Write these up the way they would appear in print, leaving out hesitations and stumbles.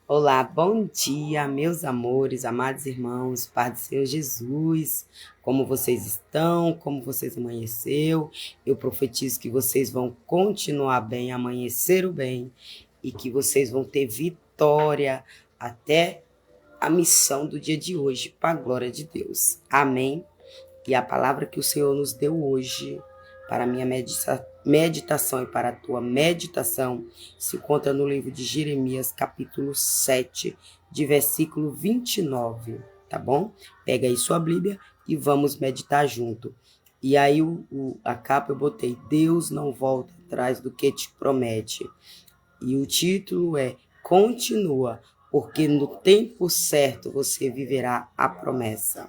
Olá, bom dia, meus amores, amados irmãos, Pai do Senhor Jesus. Como vocês estão? Como vocês amanheceu? Eu profetizo que vocês vão continuar bem, amanhecer o bem e que vocês vão ter vitória até a missão do dia de hoje, para a glória de Deus. Amém? E a palavra que o Senhor nos deu hoje para a minha meditação e para a tua meditação se encontra no livro de Jeremias, capítulo 7, de versículo 29, tá bom? Pega aí sua Bíblia e vamos meditar junto. E aí a capa eu botei: Deus não volta atrás do que te promete. E o título é: Continua, porque no tempo certo você viverá a promessa.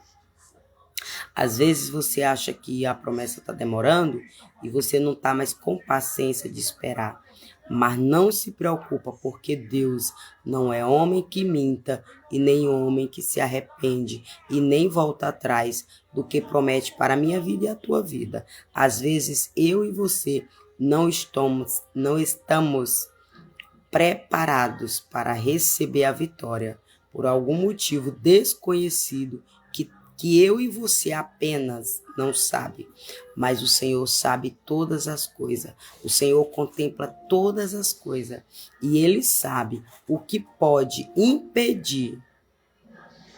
Às vezes você acha que a promessa está demorando e você não está mais com paciência de esperar. Mas não se preocupa, porque Deus não é homem que minta e nem homem que se arrepende e nem volta atrás do que promete para a minha vida e a tua vida. Às vezes eu e você não estamos preparados para receber a vitória por algum motivo desconhecido que eu e você apenas não sabe, mas o Senhor sabe todas as coisas. O Senhor contempla todas as coisas e Ele sabe o que pode impedir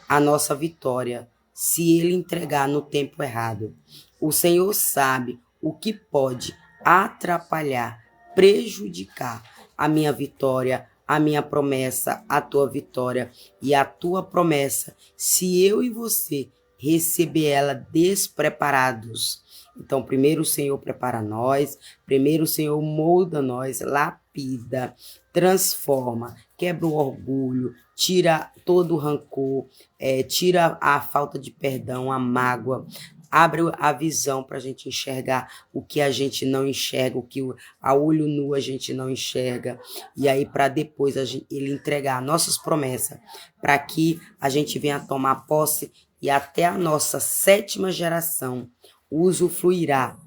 a nossa vitória se Ele entregar no tempo errado. O Senhor sabe o que pode atrapalhar, prejudicar a minha vitória, a minha promessa, a tua vitória e a tua promessa, se eu e você receber ela despreparados. Então, primeiro o Senhor prepara nós, primeiro o Senhor molda nós, lapida, transforma, quebra o orgulho, tira todo o rancor, tira a falta de perdão, a mágoa, abre a visão para a gente enxergar o que a gente não enxerga, o que a olho nu a gente não enxerga. E aí, para depois ele entregar nossas promessas, para que a gente venha tomar posse e até a nossa 7ª geração usufruirá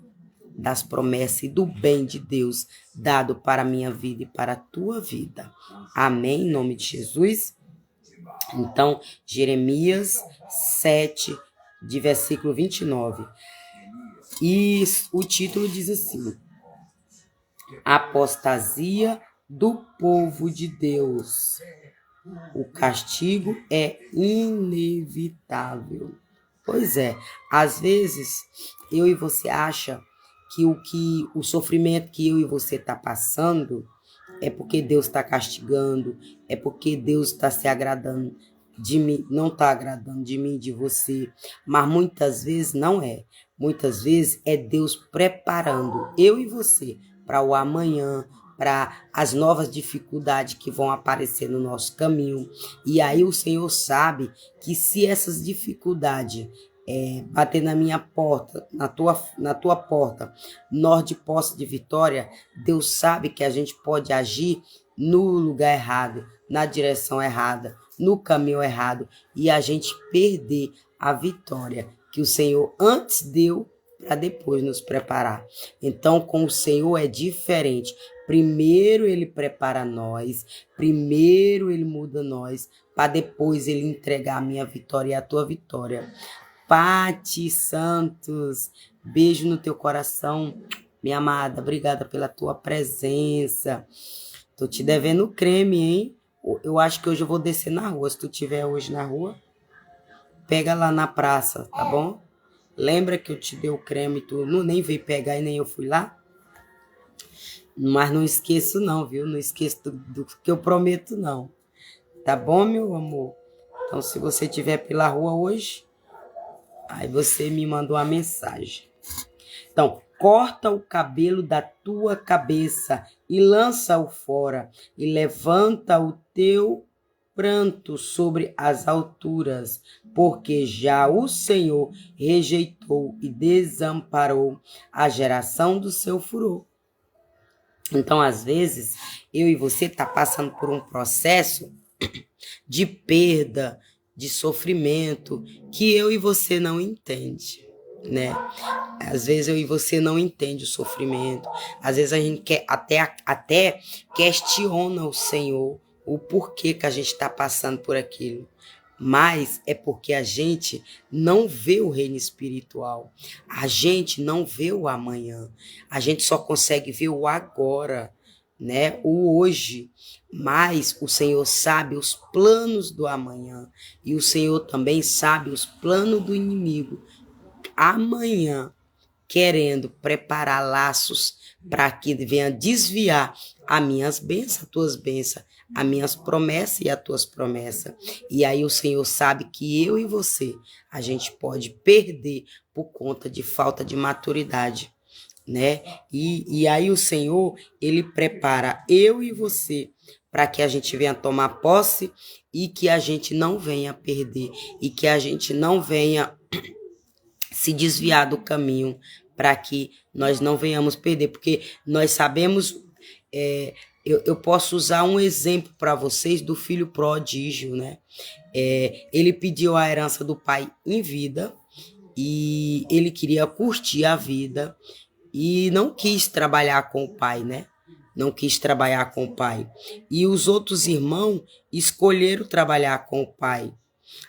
das promessas e do bem de Deus dado para a minha vida e para a tua vida. Amém? Em nome de Jesus. Então, Jeremias 7, de versículo 29. E o título diz assim: Apostasia do povo de Deus. O castigo é inevitável. Pois é, às vezes eu e você acha que o sofrimento que eu e você está passando é porque Deus está castigando, é porque Deus está se agradando de mim, não está agradando de mim, de você. Mas muitas vezes não é. Muitas vezes é Deus preparando eu e você para o amanhã, para as novas dificuldades que vão aparecer no nosso caminho. E aí o Senhor sabe que se essas dificuldades bater na minha porta, na tua porta, nós de posse de vitória, Deus sabe que a gente pode agir no lugar errado, na direção errada, no caminho errado, e a gente perder a vitória que o Senhor antes deu para depois nos preparar. Então, com o Senhor é diferente. Primeiro ele prepara nós, primeiro ele muda nós, para depois ele entregar a minha vitória e a tua vitória. Pati Santos, beijo no teu coração, minha amada, obrigada pela tua presença. Tô te devendo creme, hein? Eu acho que hoje eu vou descer na rua. Se tu tiver hoje na rua, pega lá na praça, tá bom? Lembra que eu te dei o creme e tu nem veio pegar e nem eu fui lá? Mas não esqueço não, viu? Não esqueço do que eu prometo não. Tá bom, meu amor? Então, se você estiver pela rua hoje, aí você me manda uma mensagem. Então, corta o cabelo da tua cabeça e lança-o fora, e levanta o teu pranto sobre as alturas, porque já o Senhor rejeitou e desamparou a geração do seu furor. Então, às vezes, eu e você tá passando por um processo de perda, de sofrimento, que eu e você não entende, né? Às vezes eu e você não entende o sofrimento. Às vezes a gente até questiona o Senhor o porquê que a gente está passando por aquilo. Mas é porque a gente não vê o reino espiritual. A gente não vê o amanhã. A gente só consegue ver o agora, né? O hoje. Mas o Senhor sabe os planos do amanhã. E o Senhor também sabe os planos do inimigo. Amanhã, querendo preparar laços para que venha desviar as minhas bênçãos, as tuas bênçãos, as minhas promessas e as tuas promessas. E aí o Senhor sabe que eu e você, a gente pode perder por conta de falta de maturidade, né? E aí o Senhor, ele prepara eu e você para que a gente venha tomar posse e que a gente não venha perder e que a gente não venha se desviar do caminho para que nós não venhamos perder, porque nós sabemos, eu posso usar um exemplo para vocês do filho prodígio, né? Ele pediu a herança do pai em vida e ele queria curtir a vida e não quis trabalhar com o pai, né? Não quis trabalhar com o pai. E os outros irmãos escolheram trabalhar com o pai.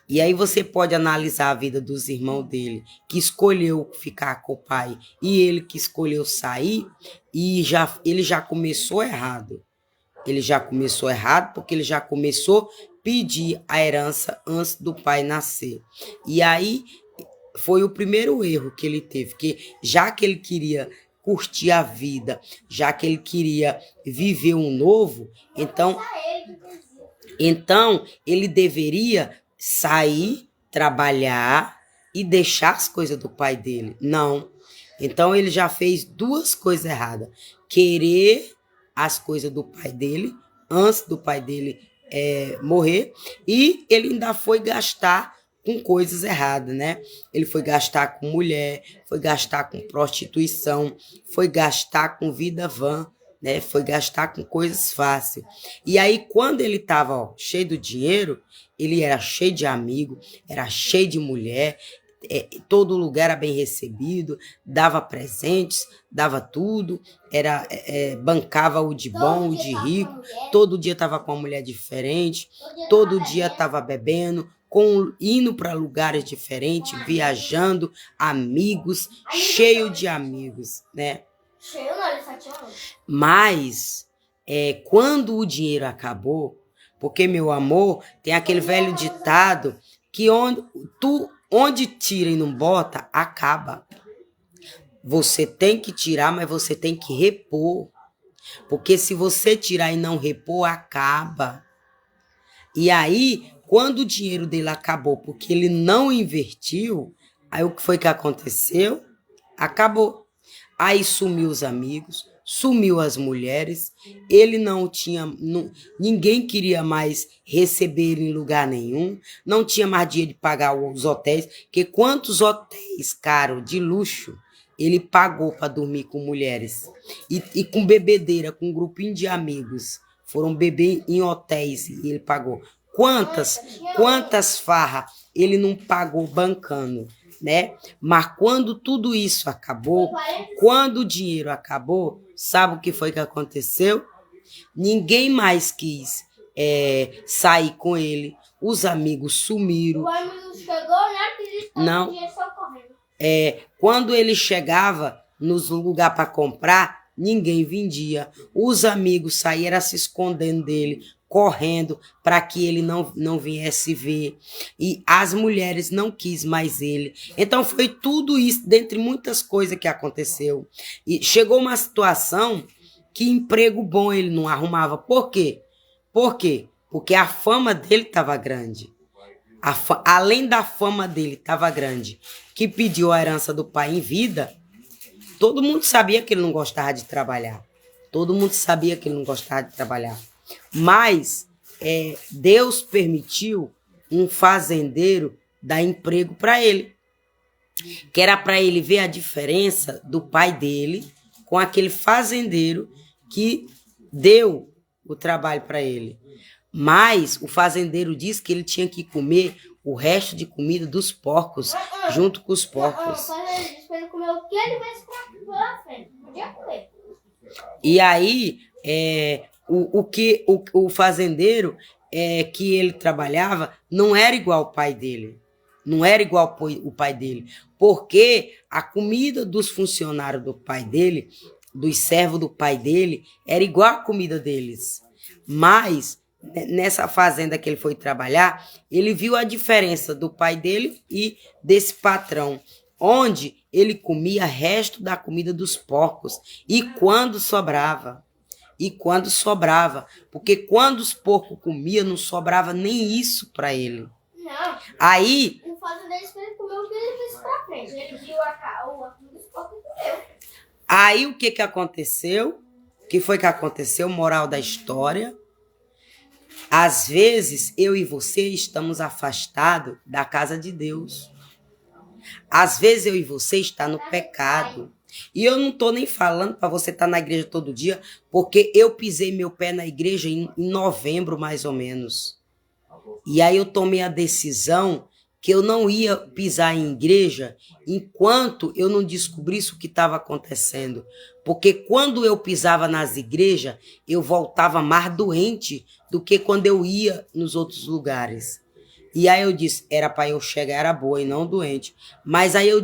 E aí você pode analisar a vida dos irmãos dele, que escolheu ficar com o pai, e ele que escolheu sair, e ele já começou errado. Ele já começou errado porque ele já começou a pedir a herança antes do pai nascer. E aí foi o primeiro erro que ele teve, que já que ele queria curtir a vida, já que ele queria viver um novo, então ele deveria sair, trabalhar e deixar as coisas do pai dele. Não. Então ele já fez duas coisas erradas. Querer as coisas do pai dele, antes do pai dele morrer, e ele ainda foi gastar com coisas erradas, né? Ele foi gastar com mulher, foi gastar com prostituição, foi gastar com vida vã, né? Foi gastar com coisas fáceis. E aí, quando ele estava cheio do dinheiro, ele era cheio de amigo, era cheio de mulher, todo lugar era bem recebido, dava presentes, dava tudo, bancava o de bom, o de rico, todo dia estava com uma mulher diferente, todo dia estava bebendo, indo para lugares diferentes, viajando, amigos, cheio de amigos, né? Mas quando o dinheiro acabou, porque, meu amor, tem aquele velho ditado que onde tira e não bota, acaba. Você tem que tirar, mas você tem que repor. Porque se você tirar e não repor, acaba. E aí, quando o dinheiro dele acabou, porque ele não invertiu, aí o que foi que aconteceu? Acabou. Aí sumiu os amigos, sumiu as mulheres, ele não tinha, ninguém queria mais receber ele em lugar nenhum, não tinha mais dinheiro de pagar os hotéis, porque quantos hotéis caros de luxo ele pagou para dormir com mulheres e com bebedeira, com um grupinho de amigos, foram beber em hotéis e ele pagou. Quantas farras ele não pagou bancando, né? Mas quando tudo isso acabou, quando o dinheiro acabou, sabe o que foi que aconteceu? Ninguém mais quis sair com ele, os amigos sumiram. O amigo chegou, né? Que eles estavam dinheiro só correndo. Quando ele chegava nos lugares para comprar, ninguém vendia. Os amigos saíram se escondendo dele, correndo para que ele não viesse ver. E as mulheres não quis mais ele. Então foi tudo isso, dentre muitas coisas que aconteceu. E chegou uma situação que emprego bom ele não arrumava. Por quê? Porque a fama dele estava grande. Além da fama dele estava grande, que pediu a herança do pai em vida, todo mundo sabia que ele não gostava de trabalhar. Todo mundo sabia que ele não gostava de trabalhar. Mas Deus permitiu um fazendeiro dar emprego para ele. Que era para ele ver a diferença do pai dele com aquele fazendeiro que deu o trabalho para ele. Mas o fazendeiro disse que ele tinha que comer o resto de comida dos porcos, junto com os porcos. Ele comeu o que ele fez pela frente. Podia comer. E aí, o fazendeiro que ele trabalhava não era igual ao pai dele. Não era igual o pai dele. Porque a comida dos funcionários do pai dele, dos servos do pai dele, era igual à comida deles. Mas, nessa fazenda que ele foi trabalhar, ele viu a diferença do pai dele e desse patrão, onde ele comia resto da comida dos porcos. E quando sobrava. Porque quando os porcos comiam, não sobrava nem isso para ele. Não. Aí... O fazendeiro comeu o que ele fez pra frente. Ele viu a comida dos porcos e comeu. Aí o que aconteceu? O que foi que aconteceu? Moral da história. Às vezes, eu e você estamos afastados da casa de Deus. Às vezes, eu e você está no pecado. E eu não estou nem falando para você estar na igreja todo dia, porque eu pisei meu pé na igreja em novembro, mais ou menos. E aí eu tomei a decisão que eu não ia pisar em igreja enquanto eu não descobrisse o que estava acontecendo. Porque quando eu pisava nas igrejas, eu voltava mais doente do que quando eu ia nos outros lugares. E aí eu disse, era para eu chegar, era boa e não doente. Mas aí hoje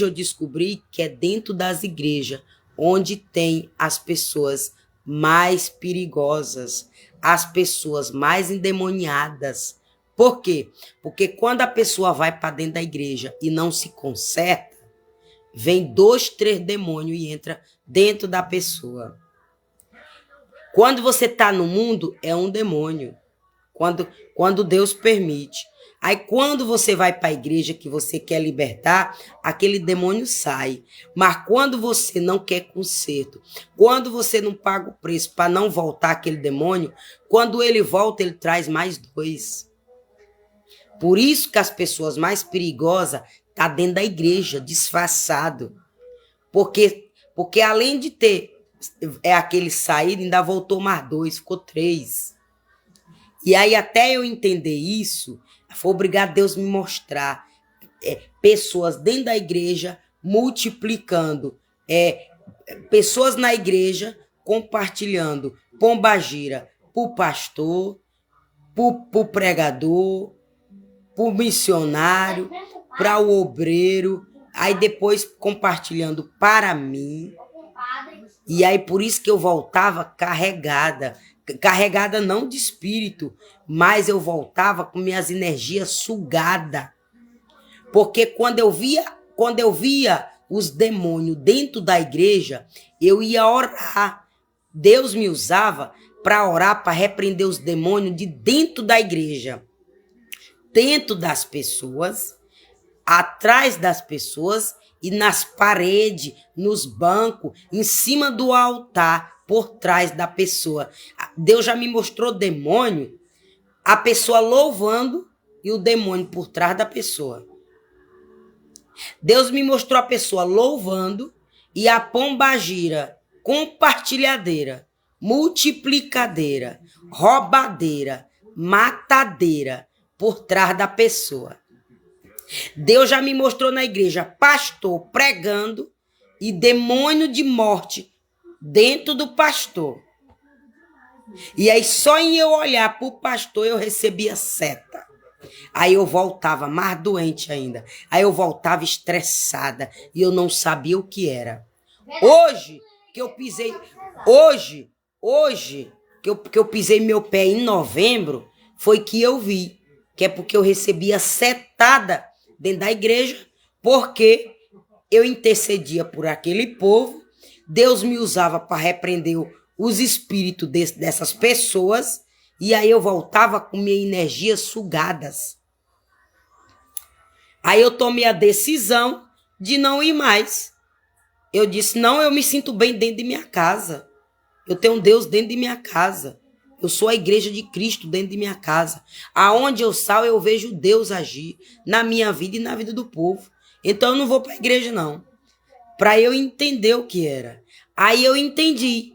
eu descobri que é dentro das igrejas onde tem as pessoas mais perigosas, as pessoas mais endemoniadas. Por quê? Porque quando a pessoa vai para dentro da igreja e não se conserta, vem 2, 3 demônios e entra dentro da pessoa. Quando você está no mundo, é um demônio. Quando Deus permite. Aí quando você vai para a igreja que você quer libertar, aquele demônio sai. Mas quando você não quer conserto, quando você não paga o preço para não voltar aquele demônio, quando ele volta, ele traz mais 2. Por isso que as pessoas mais perigosas estão dentro da igreja, disfarçado. Porque além de ter aquele saído, ainda voltou mais 2, ficou 3. E aí até eu entender isso, foi obrigado Deus me mostrar pessoas dentro da igreja multiplicando, pessoas na igreja compartilhando pombagira para o pastor, para o pregador, para o missionário, para o obreiro, aí depois compartilhando para mim. E aí por isso que eu voltava carregada não de espírito, mas eu voltava com minhas energias sugadas. Porque quando eu via os demônios dentro da igreja, eu ia orar. Deus me usava para orar, para repreender os demônios de dentro da igreja. Dentro das pessoas, atrás das pessoas e nas paredes, nos bancos, em cima do altar, por trás da pessoa. Deus já me mostrou demônio, a pessoa louvando e o demônio por trás da pessoa. Deus me mostrou a pessoa louvando e a pombagira compartilhadeira, multiplicadeira, roubadeira, matadeira por trás da pessoa. Deus já me mostrou na igreja pastor pregando e demônio de morte dentro do pastor. E aí só em eu olhar para o pastor eu recebia seta. Aí eu voltava mais doente ainda. Aí eu voltava estressada e eu não sabia o que era. Hoje que eu pisei meu pé em novembro, foi que eu vi, que é porque eu recebia setada dentro da igreja, porque eu intercedia por aquele povo. Deus me usava para repreender os espíritos dessas pessoas, e aí eu voltava com minha energia sugadas. Aí eu tomei a decisão de não ir mais. Eu disse, não, eu me sinto bem dentro de minha casa. Eu tenho um Deus dentro de minha casa. Eu sou a igreja de Cristo dentro de minha casa. Aonde eu saio, eu vejo Deus agir na minha vida e na vida do povo. Então eu não vou para a igreja, não. Para eu entender o que era. Aí eu entendi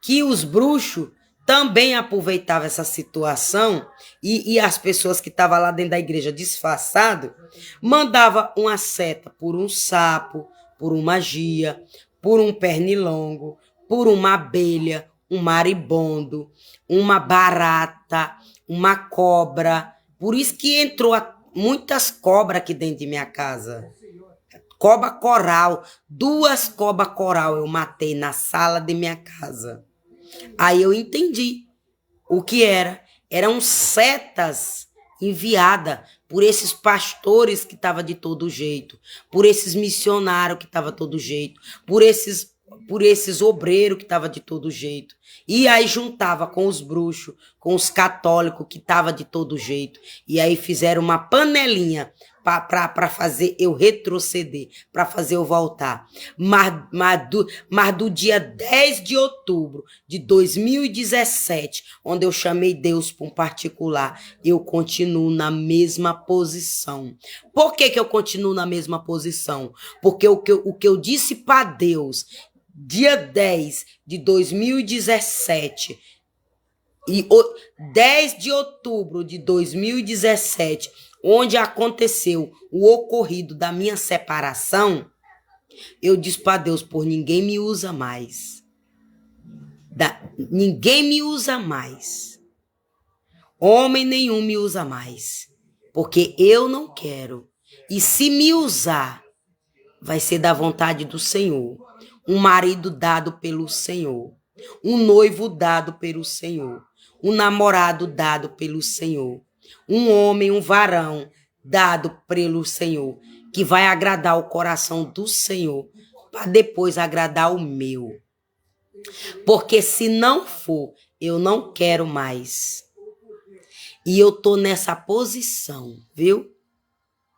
que os bruxos também aproveitavam essa situação e as pessoas que estavam lá dentro da igreja disfarçado mandavam uma seta por um sapo, por uma magia, por um pernilongo, por uma abelha um maribondo, uma barata, uma cobra. Por isso que entrou muitas cobras aqui dentro de minha casa. Cobra coral, 2 cobras coral eu matei na sala de minha casa. Aí eu entendi o que era. Eram setas enviadas por esses pastores que estavam de todo jeito, por esses missionários que estavam de todo jeito, por esses obreiros que estavam de todo jeito. E aí juntava com os bruxos, com os católicos que estavam de todo jeito. E aí fizeram uma panelinha para fazer eu retroceder, para fazer eu voltar. Mas do dia 10 de outubro de 2017, onde eu chamei Deus para um particular, eu continuo na mesma posição. Por que eu continuo na mesma posição? Porque o que eu disse para Deus, dia 10 de 2017, e 10 de outubro de 2017, onde aconteceu o ocorrido da minha separação, eu disse para Deus, por ninguém me usa mais. Ninguém me usa mais. Homem nenhum me usa mais. Porque eu não quero. E se me usar, vai ser da vontade do Senhor. Um marido dado pelo Senhor. Um noivo dado pelo Senhor. Um namorado dado pelo Senhor. Um homem, um varão dado pelo Senhor, que vai agradar o coração do Senhor, para depois agradar o meu. Porque se não for, eu não quero mais. E eu tô nessa posição, viu?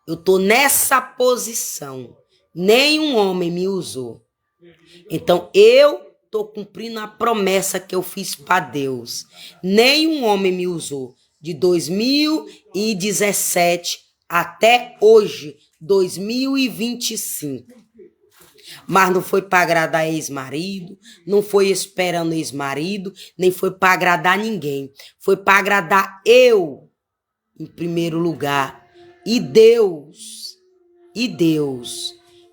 Eu tô nessa posição. Nenhum homem me usou. Então eu tô cumprindo a promessa que eu fiz para Deus. Nenhum homem me usou. De 2017 até hoje, 2025. Mas não foi para agradar ex-marido, não foi esperando ex-marido, nem foi para agradar ninguém. Foi para agradar eu, em primeiro lugar. E Deus.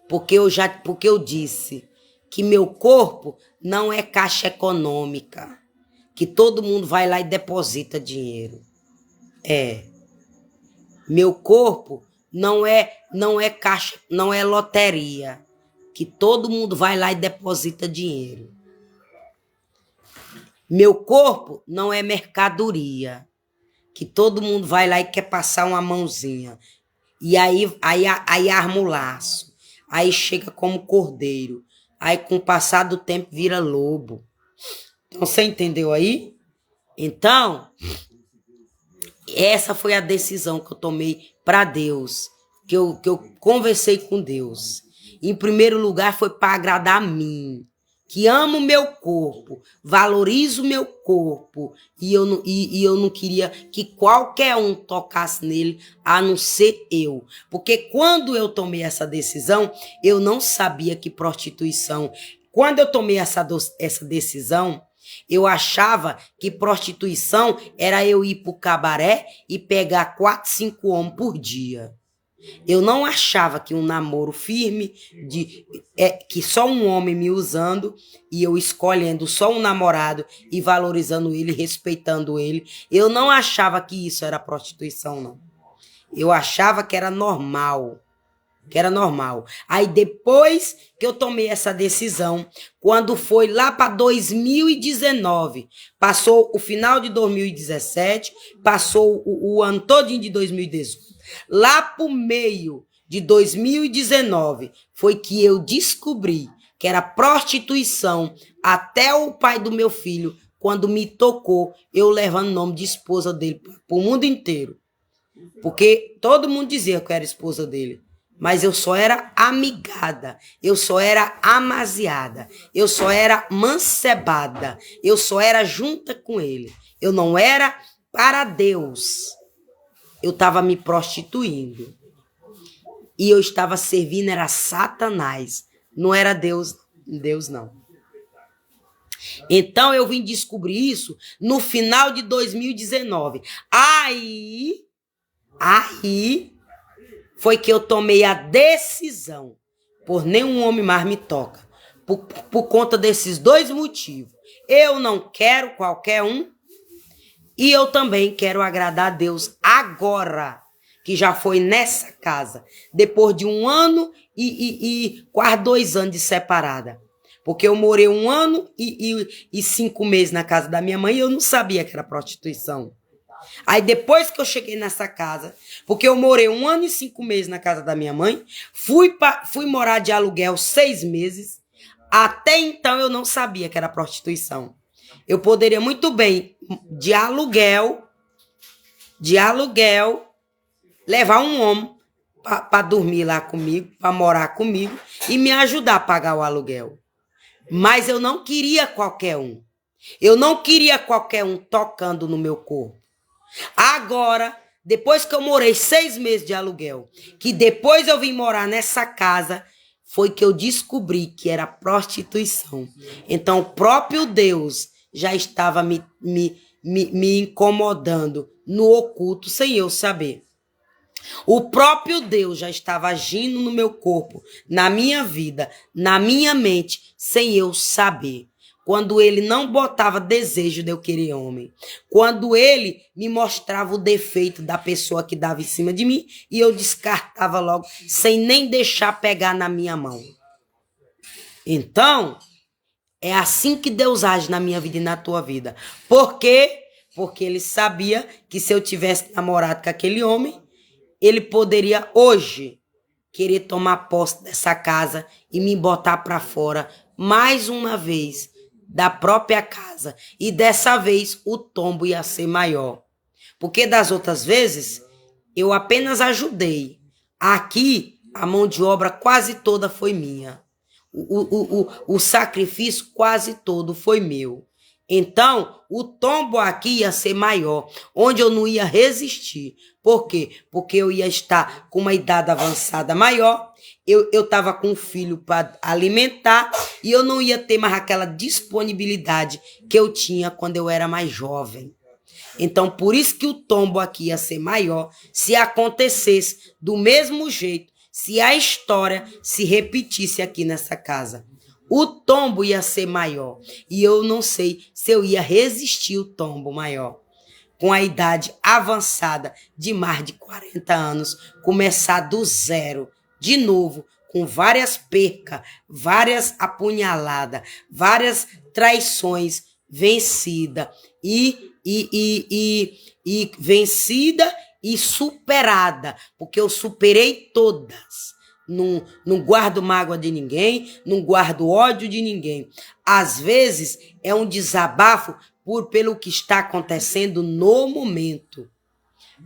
Porque eu disse que meu corpo não é caixa econômica, que todo mundo vai lá e deposita dinheiro. Meu corpo não é caixa, não é loteria, que todo mundo vai lá e deposita dinheiro. Meu corpo não é mercadoria, que todo mundo vai lá e quer passar uma mãozinha. E aí arma o laço. Aí chega como cordeiro. Aí com o passar do tempo vira lobo. Então você entendeu aí? Então, essa foi a decisão que eu tomei para Deus, que eu conversei com Deus. Em primeiro lugar foi para agradar a mim, que amo o meu corpo, valorizo o meu corpo, e eu não queria que qualquer um tocasse nele, a não ser eu. Porque quando eu tomei essa decisão, eu não sabia que prostituição... Quando eu tomei essa decisão, eu achava que prostituição era eu ir pro cabaré e pegar 4, 5 homens por dia. Eu não achava que um namoro firme, que só um homem me usando e eu escolhendo só um namorado e valorizando ele, respeitando ele, eu não achava que isso era prostituição, não. Eu achava que era normal. Aí depois que eu tomei essa decisão, quando foi lá para 2019, passou o final de 2017, passou o ano todinho de 2018, lá pro meio de 2019, foi que eu descobri que era prostituição. Até o pai do meu filho, quando me tocou, eu levando o nome de esposa dele pro mundo inteiro. Porque todo mundo dizia que eu era esposa dele. Mas eu só era amigada, eu só era amaziada, eu só era mancebada, eu só era junta com ele. Eu não era para Deus. Eu estava me prostituindo. E eu estava servindo, era Satanás. Não era Deus não. Então eu vim descobrir isso no final de 2019. Aí foi que eu tomei a decisão, por nenhum homem mais me toca, por conta desses dois motivos. Eu não quero qualquer um e eu também quero agradar a Deus agora, que já foi nessa casa, depois de 1 ano e quase 2 anos de separada. Porque eu morei 1 ano e 5 meses na casa da minha mãe e eu não sabia que era prostituição. Aí depois que eu cheguei nessa casa, porque eu morei 1 ano e 5 meses na casa da minha mãe, fui morar de aluguel 6 meses, até então eu não sabia que era prostituição. Eu poderia muito bem, de aluguel, levar um homem para dormir lá comigo, para morar comigo e me ajudar a pagar o aluguel. Mas eu não queria qualquer um. Eu não queria qualquer um tocando no meu corpo. Agora, depois que eu morei 6 meses de aluguel, que depois eu vim morar nessa casa, foi que eu descobri que era prostituição. Então, o próprio Deus já estava me incomodando no oculto, sem eu saber. O próprio Deus já estava agindo no meu corpo, na minha vida, na minha mente, sem eu saber. Quando ele não botava desejo de eu querer homem. Quando ele me mostrava o defeito da pessoa que dava em cima de mim e eu descartava logo, sem nem deixar pegar na minha mão. Então, é assim que Deus age na minha vida e na tua vida. Por quê? Porque ele sabia que se eu tivesse namorado com aquele homem, ele poderia hoje querer tomar posse dessa casa e me botar para fora mais uma vez da própria casa. E dessa vez o tombo ia ser maior. Porque das outras vezes eu apenas ajudei. Aqui a mão de obra quase toda foi minha. O sacrifício quase todo foi meu. Então, o tombo aqui ia ser maior, onde eu não ia resistir. Por quê? Porque eu ia estar com uma idade avançada maior, eu estava com um filho para alimentar e eu não ia ter mais aquela disponibilidade que eu tinha quando eu era mais jovem. Então, por isso que o tombo aqui ia ser maior se acontecesse do mesmo jeito, se a história se repetisse aqui nessa casa. O tombo ia ser maior e eu não sei se eu ia resistir o tombo maior. Com a idade avançada de mais de 40 anos, começar do zero, de novo, com várias percas, várias apunhaladas, várias traições, vencida vencida e superada, porque eu superei todas. Não guardo mágoa de ninguém, não guardo ódio de ninguém. Às vezes é um desabafo pelo que está acontecendo no momento.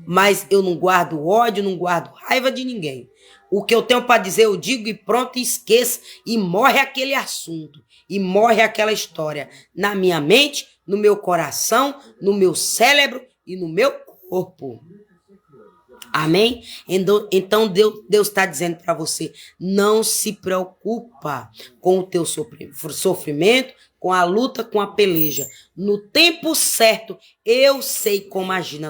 Mas eu não guardo ódio, não guardo raiva de ninguém. O que eu tenho para dizer, eu digo e pronto, e esqueço. E morre aquele assunto. E morre aquela história. Na minha mente, no meu coração, no meu cérebro e no meu corpo. Amém? Então Deus está dizendo para você, não se preocupa com o teu sofrimento, com a luta, com a peleja. No tempo certo, eu sei como agir na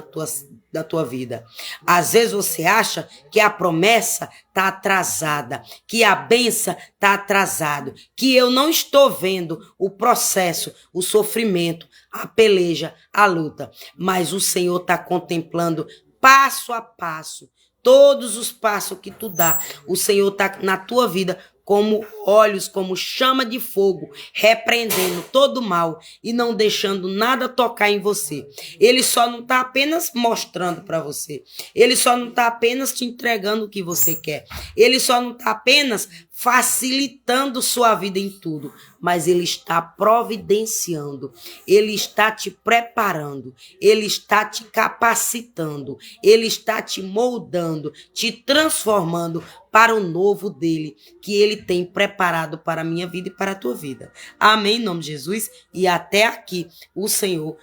tua vida. Às vezes você acha que a promessa está atrasada, que a bênção está atrasada, que eu não estou vendo o processo, o sofrimento, a peleja, a luta. Mas o Senhor está contemplando passo a passo, todos os passos que tu dá, o Senhor está na tua vida como olhos, como chama de fogo, repreendendo todo o mal e não deixando nada tocar em você. Ele só não está apenas mostrando para você, ele só não está apenas te entregando o que você quer, ele só não está apenas facilitando sua vida em tudo, mas ele está providenciando, ele está te preparando, ele está te capacitando, ele está te moldando, te transformando para o novo dele, que ele tem preparado para a minha vida e para a tua vida. Amém, em nome de Jesus. E até aqui o Senhor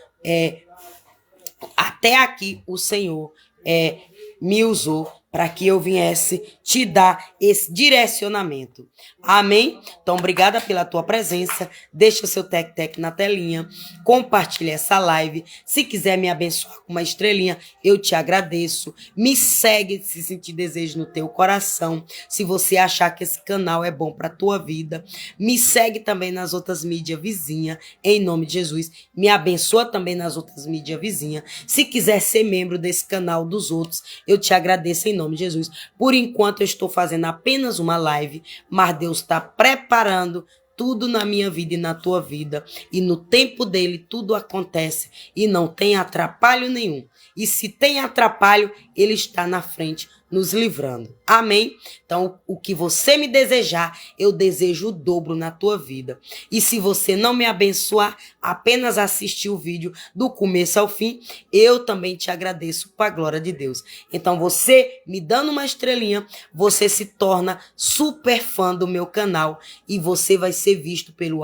me usou para que eu viesse te dar esse direcionamento. Amém? Então, obrigada pela tua presença. Deixa o seu tec-tec na telinha. Compartilha essa live. Se quiser me abençoar com uma estrelinha, eu te agradeço. Me segue se sentir desejo no teu coração. Se você achar que esse canal é bom para a tua vida, me segue também nas outras mídias vizinhas, em nome de Jesus. Me abençoa também nas outras mídias vizinhas. Se quiser ser membro desse canal dos outros, eu te agradeço em nome de Jesus. Por enquanto eu estou fazendo apenas uma live, mas Deus está preparando tudo na minha vida e na tua vida. E no tempo dele tudo acontece e não tem atrapalho nenhum. E se tem atrapalho, ele está na frente nos livrando. Amém? Então, o que você me desejar, eu desejo o dobro na tua vida. E se você não me abençoar, apenas assistir o vídeo do começo ao fim, eu também te agradeço para a glória de Deus. Então, você me dando uma estrelinha, você se torna super fã do meu canal e você vai ser visto pelo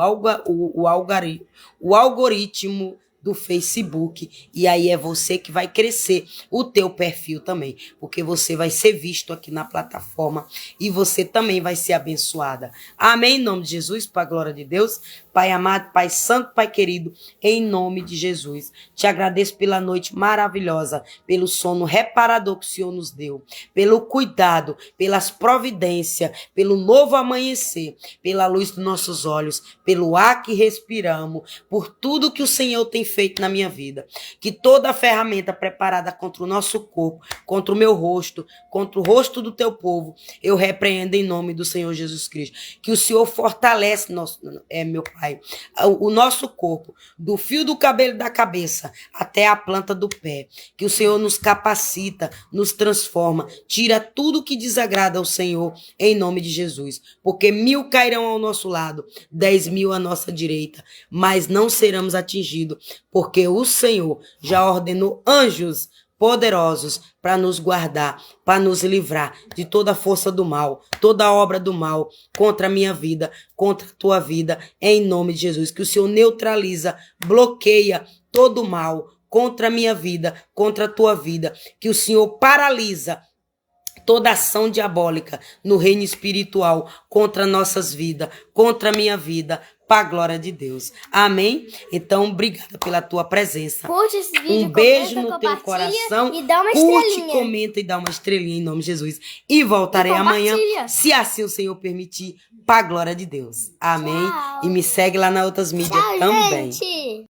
algoritmo do Facebook, e aí é você que vai crescer o teu perfil também, porque você vai ser visto aqui na plataforma e você também vai ser abençoada. Amém? Em nome de Jesus, para a glória de Deus. Pai amado, Pai santo, Pai querido, em nome de Jesus. Te agradeço pela noite maravilhosa, pelo sono reparador que o Senhor nos deu, pelo cuidado, pelas providências, pelo novo amanhecer, pela luz dos nossos olhos, pelo ar que respiramos, por tudo que o Senhor tem feito na minha vida. Que toda a ferramenta preparada contra o nosso corpo, contra o meu rosto, contra o rosto do teu povo, eu repreendo em nome do Senhor Jesus Cristo. Que o Senhor fortalece meu Pai, o nosso corpo, do fio do cabelo da cabeça até a planta do pé. Que o Senhor nos capacita, nos transforma, tira tudo que desagrada ao Senhor em nome de Jesus. Porque 1000 cairão ao nosso lado, 10.000 à nossa direita, mas não seremos atingidos, porque o Senhor já ordenou anjos poderosos para nos guardar, para nos livrar de toda a força do mal, toda obra do mal contra a minha vida, contra a tua vida, em nome de Jesus. Que o Senhor neutraliza, bloqueia todo o mal contra a minha vida, contra a tua vida. Que o Senhor paralisa toda ação diabólica no reino espiritual contra nossas vidas, contra a minha vida, para a glória de Deus. Amém? Então, obrigada pela tua presença. Curte esse vídeo, beijo comenta, no teu coração. E dá uma curte, estrelinha. comenta e dá uma estrelinha em nome de Jesus. E voltarei amanhã, se assim o Senhor permitir, para a glória de Deus. Amém? Tchau. E me segue lá nas outras mídias Tchau, também. gente.